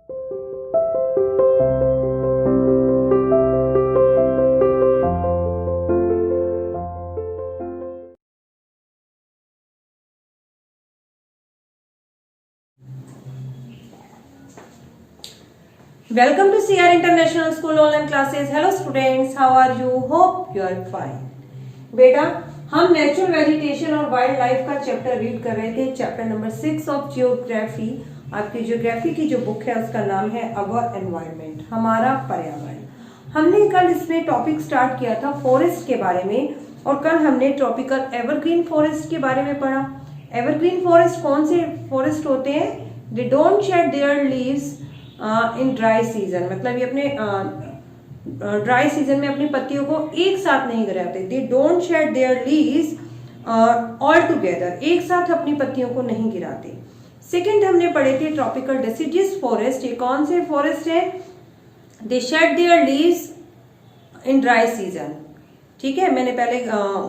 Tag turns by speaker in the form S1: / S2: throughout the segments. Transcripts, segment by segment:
S1: Welcome to CR International School online classes. Hello students, how are you? Hope you are fine. बेटा हम natural vegetation और wild life का chapter read कर रहे थे, chapter number 6 of geography. आपकी geography की जो बुक है उसका नाम है अवर एनवायरनमेंट, हमारा पर्यावरण। हमने कल इसमें टॉपिक स्टार्ट किया था फॉरेस्ट के बारे में, और कल हमने ट्रॉपिकल एवरग्रीन फॉरेस्ट के बारे में पढ़ा। एवरग्रीन फॉरेस्ट कौन से फॉरेस्ट होते हैं? They don't shade their leaves in dry season, मतलब ये अपने ड्राई सीजन में अपनी पत्तियों को एक साथ नहीं गिराते। They don't shade their leaves all together, एक साथ अपनी पत्तियों को नहीं गिराते। सेकंड हमने पढ़े थे ट्रॉपिकल डेसिडियस फॉरेस्ट। ये कौन से फॉरेस्ट है? They shed their leaves in dry season. ठीक है, मैंने पहले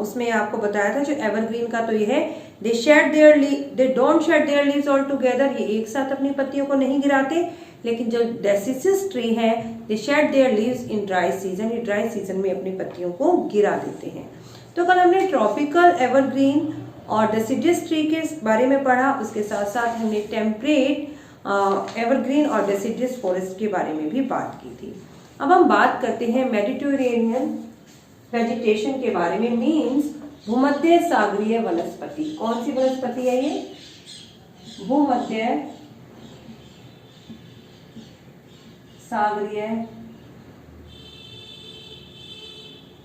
S1: उसमें आपको बताया था जो एवरग्रीन का, तो ये है they don't shade their leaves all together, ये एक साथ अपनी पत्तियों को नहीं गिराते। लेकिन जो डेसिडियस ट्री है they shed their leaves in dry season, ये ड्राई सीजन में अपनी पत्तियों को गिरा देते हैं। तो कल हमने ट्रॉपिकल एवरग्रीन और डेसिडियस ट्री के बारे में पढ़ा, उसके साथ साथ हमने टेम्परेट एवरग्रीन और डेसिडियस फॉरेस्ट के बारे में भी बात की थी। अब हम बात करते हैं मेडिटेरेनियन वेजिटेशन के बारे में, मीन्स भूमध्य सागरीय वनस्पति। कौन सी वनस्पति है ये? भूमध्य सागरीय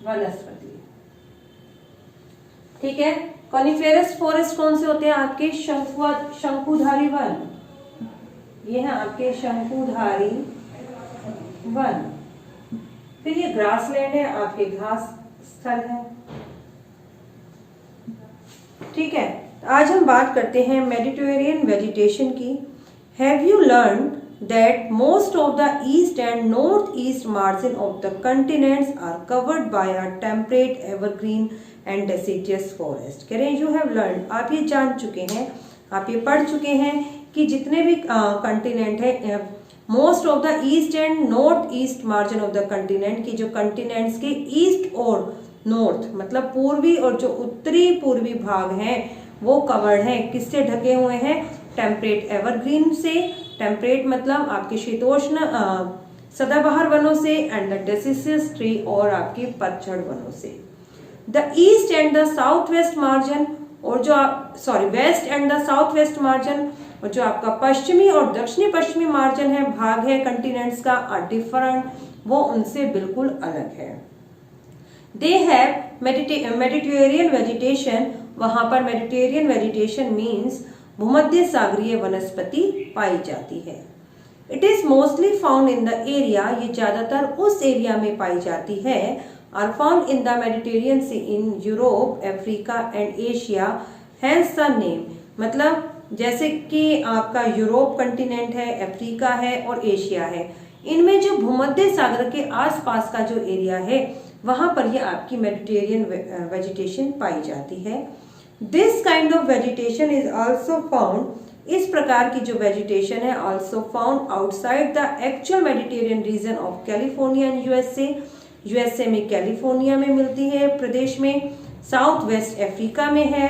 S1: वनस्पति। ठीक है, कॉनिफेरस फॉरेस्ट कौन से होते हैं आपके? शंकुधारी वन, ये है आपके शंकुधारी वन। फिर ये ग्रासलैंड है, आपके घास स्थल है। ठीक है, आज हम बात करते हैं मेडिटेरेनियन वेजिटेशन की। Have you learn that most of the east and northeast margin of the continents are covered by a temperate evergreen and deciduous forest। कह रहे हैं you have learned, आप ये जान चुके हैं, आप ये पढ़ चुके हैं कि जितने भी कंटिनेंट है, most of the east and north east margin of the continent, की जो कंटिनेंट्स के ईस्ट और नॉर्थ मतलब पूर्वी और जो उत्तरी पूर्वी भाग हैं वो कवर्ड हैं, किससे ढके हुए हैं? टेम्परेट एवरग्रीन से। टेम्परेट मतलब आपके शीतोष्ण सदाबहार वनों से, एंड द डेसिडियस ट्री और आपके पतझड़ वनों से। The east and the south west margin, और जो west and the south west margin, और जो आपका पश्चिमी और दक्षिणी पश्चिमी मार्जिन है, भाग है कंटिनेंट्स का, आर डिफरेंट, वो उनसे बिल्कुल अलग है। दे हैव मेडिटेरेनियन वेजिटेशन, वहां पर मेडिटेरियन वेजिटेशन मीन्स भूमध्य सागरीय वनस्पति पाई जाती है। It is mostly found in the area, ये ज्यादातर उस एरिया में पाई जाती है, are found in the Mediterranean sea in Europe, Africa and Asia, hence the name. मतलब जैसे कि आपका यूरोप कंटिनेंट है, अफ्रीका है और एशिया है, इनमें जो भूमध्य सागर के आसपास का जो एरिया है वहां पर ये आपकी मेडिटेरियन वेजिटेशन पाई जाती है। This kind of vegetation is also found, इस प्रकार की जो वेजिटेशन है also found outside the actual Mediterranean reason of California and USA. USA में कैलिफोर्निया में मिलती है प्रदेश में, साउथ वेस्ट अफ्रीका में है,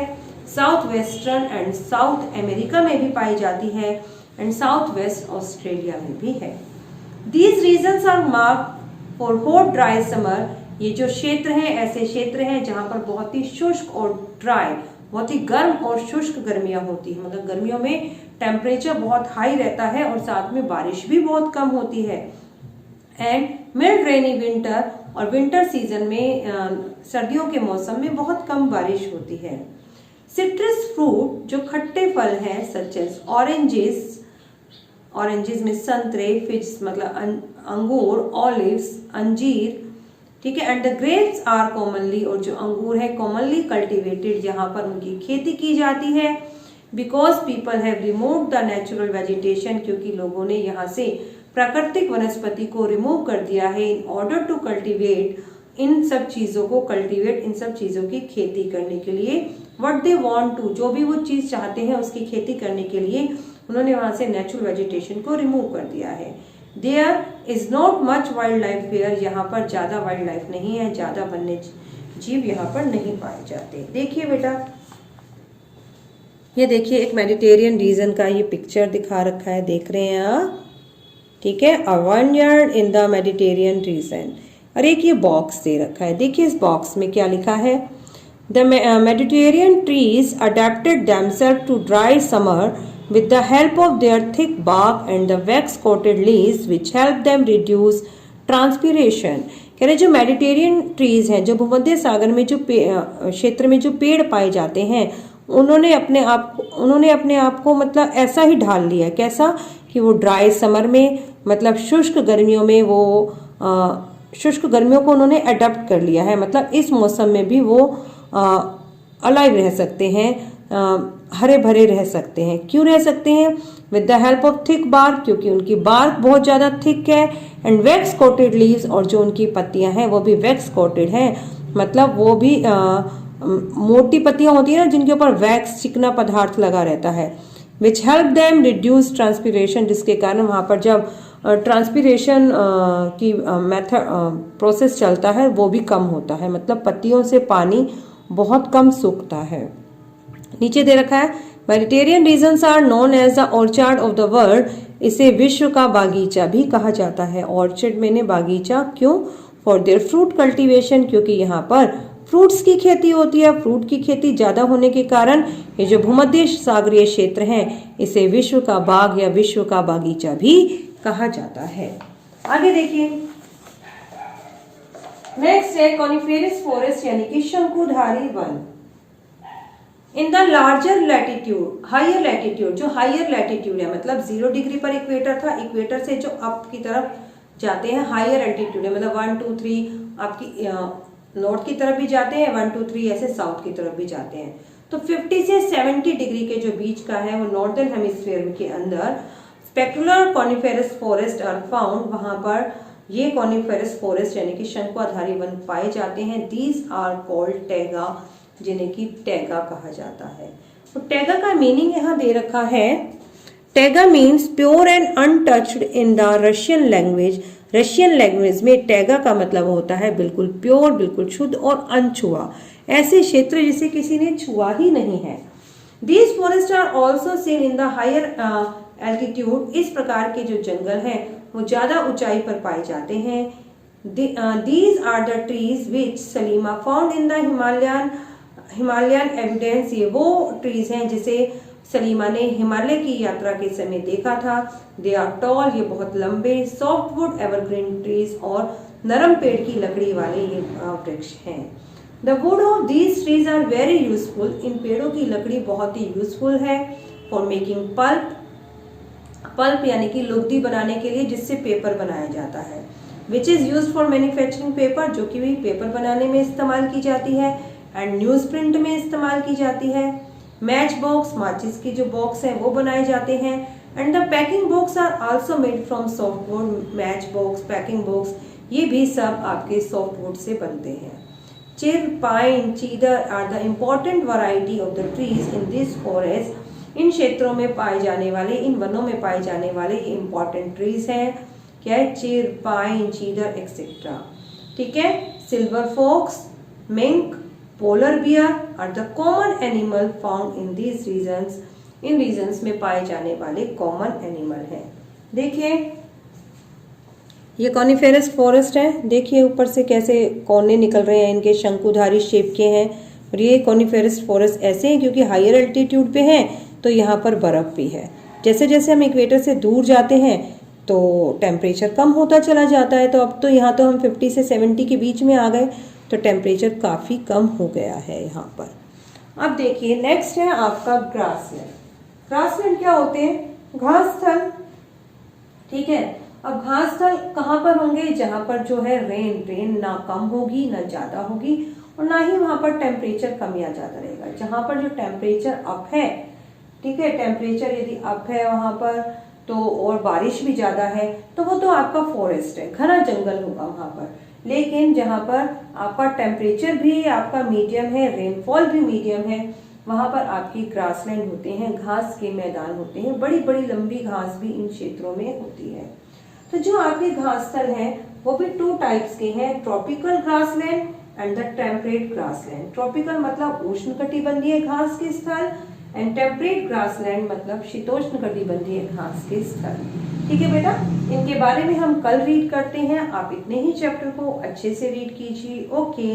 S1: south western and south America में भी पाई जाती है, एंड साउथ वेस्ट ऑस्ट्रेलिया में भी है। These regions are marked for hot dry summer, ये जो क्षेत्र हैं ऐसे क्षेत्र हैं जहां पर बहुत ही शुष्क और ड्राई, बहुत ही गर्म और शुष्क गर्मियां होती है, मतलब गर्मियों में टेम्परेचर बहुत हाई रहता है और साथ में बारिश भी बहुत कम होती है। एंड मिल्ड रेनी विंटर, और विंटर सीजन में सर्दियों के मौसम में बहुत कम बारिश होती है। सिट्रस फ्रूट, जो खट्टे फल हैं, सच एज ऑरेंजेस, ऑरेंजेस में संतरे, फिग्स मतलब अंगूर, ऑलिव्स अंजीर, ठीक है, and the grapes are commonly, और जो अंगूर है कॉमनली कल्टिवेटेड, यहाँ पर उनकी खेती की जाती है। Because people have remove the natural vegetation, क्योंकि लोगों ने यहाँ से प्राकृतिक वनस्पति को रिमूव कर दिया है, इन ऑर्डर टू कल्टिवेट, इन सब चीजों को कल्टिवेट, इन सब चीजों की खेती करने के लिए, व्हाट दे वांट टू, जो भी वो चीज चाहते हैं उसकी खेती करने के लिए उन्होंने वहां से नेचुरल वेजिटेशन को रिमूव कर दिया है। There is not much wildlife here, यहाँ पर ज्यादा वाइल्ड लाइफ नहीं है, ज्यादा वन्य जीव यहाँ पर नहीं पाए जाते। देखिए बेटा, ये देखिए एक मेडिटेरियन रीजन का ये पिक्चर दिखा रखा है, देख रहे हैं आप, ठीक है, a vineyard in the Mediterranean region. और एक ये बॉक्स दे रखा है, देखिए इस बॉक्स में क्या लिखा है, the Mediterranean trees adapted themselves to dry summer with the help of their thick bark and the wax coated leaves which help them reduce transpiration। कह रहे जो मेडिटेरियन ट्रीज हैं, जो भूमध्य सागर में जो क्षेत्र में जो पेड़ पाए जाते हैं, उन्होंने अपने आप को मतलब ऐसा ही ढाल लिया है, कैसा कि वो ड्राई समर में मतलब शुष्क गर्मियों में वो शुष्क गर्मियों को उन्होंने अडॉप्ट कर लिया है, मतलब इस मौसम में भी वो अलाइव रह सकते हैं, हरे भरे रह सकते हैं। क्यों रह सकते हैं? With the help of thick bark, क्योंकि उनकी बार्क बहुत ज़्यादा थिक है, एंड वैक्स कोटेड लीव्स, और जो उनकी पत्तियां हैं वो भी वैक्स कोटेड हैं, मतलब वो भी मोटी पत्तियां होती है ना जिनके ऊपर वैक्स चिकना पदार्थ लगा रहता है, which help them reduce transpiration, जिसके कारण वहाँ पर जब ट्रांसपीरेशन की मेथड प्रोसेस चलता है वो भी कम होता है, मतलब पत्तियों से पानी बहुत कम सूखता है। नीचे दे रखा है Mediterranean regions are known as the orchard of the world, इसे विश्व का बागीचा भी कहा जाता है। ऑर्चर्ड मैंने बागीचा, क्यों? फॉर देयर फ्रूट कल्टीवेशन, क्योंकि यहाँ पर फ्रूट्स की खेती होती है, फ्रूट की खेती ज्यादा होने के कारण ये जो भूमध्य सागरीय क्षेत्र है इसे विश्व का बाग या विश्व का बागीचा भी कहा जाता है। आगे देखिए, नेक्स्ट है कॉनिफेरस फॉरेस्ट यानी कि शंकुधारी वन। In the larger latitude, higher latitude, जो हायर लैटिट्यूड है मतलब 0 डिग्री पर इक्वेटर था, इक्वेटर से जो अप की तरफ जाते हैं हायर एल्टीट्यूड है, मतलब 1 2 3 आपकी नॉर्थ की तरफ भी जाते हैं, 1 2 3 ऐसे साउथ की तरफ भी जाते हैं। तो 50 से 70 डिग्री के जो बीच का है वो नॉर्दर्न हेमिस्फीयर के अंदर specular coniferous forest are found, वहां पर ये कॉनिफेरस फॉरेस्ट यानी कि शंकुधारी वन पाए जाते हैं। दीज आर कॉल्ड टैगा, जिन्हें की टैगा कहा जाता है। तो टैगा का मीनिंग यहाँ दे रखा है, taiga means pure and untouched in the Russian language. Russian language में टैगा का मतलब होता है बिल्कुल प्योर, बिल्कुल शुद्ध और अनछुआ, ऐसे क्षेत्र जिसे किसी ने छुआ ही नहीं है। These forest are also seen in the higher altitude, इस प्रकार के जो जंगल हैं वो ज्यादा ऊंचाई पर पाए जाते हैं। These are the trees which सलीमा found in the Himalayan evidence, ये वो ट्रीज हैं जिसे सलीमा ने हिमालय की यात्रा के समय देखा था। दे आर टॉल, ये बहुत लंबे, सॉफ्टवुड एवरग्रीन ट्रीज और नरम पेड़ की लकड़ी वाले ये वृक्ष हैं। The wood of these trees are very useful, इन पेड़ों की लकड़ी बहुत ही यूजफुल है फॉर मेकिंग पल्प, पल्प यानी कि लुगदी बनाने के लिए जिससे पेपर बनाया जाता है, which is use for manufacturing paper, जो कि भी पेपर बनाने में इस्तेमाल की जाती है, एंड न्यूज प्रिंट में इस्तेमाल की जाती है। मैच बॉक्स, माचिस की जो बॉक्स है वो बनाए जाते हैं, and the packing box are also made from softwood. Match box, packing box, ये भी सब आपके सॉफ्टवुड से बनते हैं। Chir, pine, cedar are the important variety of the trees in this forest. इन क्षेत्रों में पाए जाने वाले, इन वनों में पाए जाने वाले ये इम्पोर्टेंट ट्रीज हैं। क्या है? चिर, पाइन, चीदर एक्सेट्रा, ठीक है। Silver fox, mink, polar bear are the common animal found in these regions, इन रीजन्स में पाए जाने वाले कॉमन एनिमल हैं। देखिए ये कॉनिफेरस फॉरेस्ट है, देखिए ऊपर से कैसे कोने निकल रहे हैं, इनके शंकुधारी शेप के हैं। और ये कॉनिफेरस फॉरेस्ट ऐसे हैं क्योंकि हायर एल्टीट्यूड पे हैं तो यहाँ पर बर्फ भी है। जैसे जैसे हम इक्वेटर से दूर जाते हैं तो टेम्परेचर कम होता चला जाता है, तो अब तो यहाँ तो हम 50 से 70 के बीच में आ गए, तो टेम्परेचर काफ़ी कम हो गया है यहाँ पर। अब देखिए नेक्स्ट है आपका ग्रासलैंड। ग्रासलैंड क्या होते हैं? घास स्थल, ठीक है। अब घास स्थल कहाँ पर होंगे? जहाँ पर जो है रेन ना कम होगी ना ज़्यादा होगी, और ना ही वहाँ पर टेम्परेचर कम या ज़्यादा रहेगा। जहाँ पर जो टेम्परेचर अप है, ठीक है, टेम्परेचर यदि अप है वहाँ पर तो और बारिश भी ज़्यादा है तो वो तो आपका फॉरेस्ट है, घना जंगल होगा वहाँ पर। लेकिन जहाँ पर आपका टेम्परेचर भी आपका मीडियम है, रेनफॉल भी मीडियम है, वहां पर आपकी ग्रासलैंड होते हैं, घास के मैदान होते हैं, बड़ी बड़ी लंबी घास भी इन क्षेत्रों में होती है। तो जो आपके घास स्थल हैं वो भी 2 टाइप्स के हैं, tropical grassland and the temperate grassland. Tropical मतलब उष्णकटिबंधीय घास के स्थल एंड टेम्परेट ग्रासलैंड मतलब शीतोष्णकटिबंधीय घास के स्थल। ठीक है बेटा, इनके बारे में हम कल रीड करते हैं। आप इतने ही चैप्टर को अच्छे से रीड कीजिए। ओके।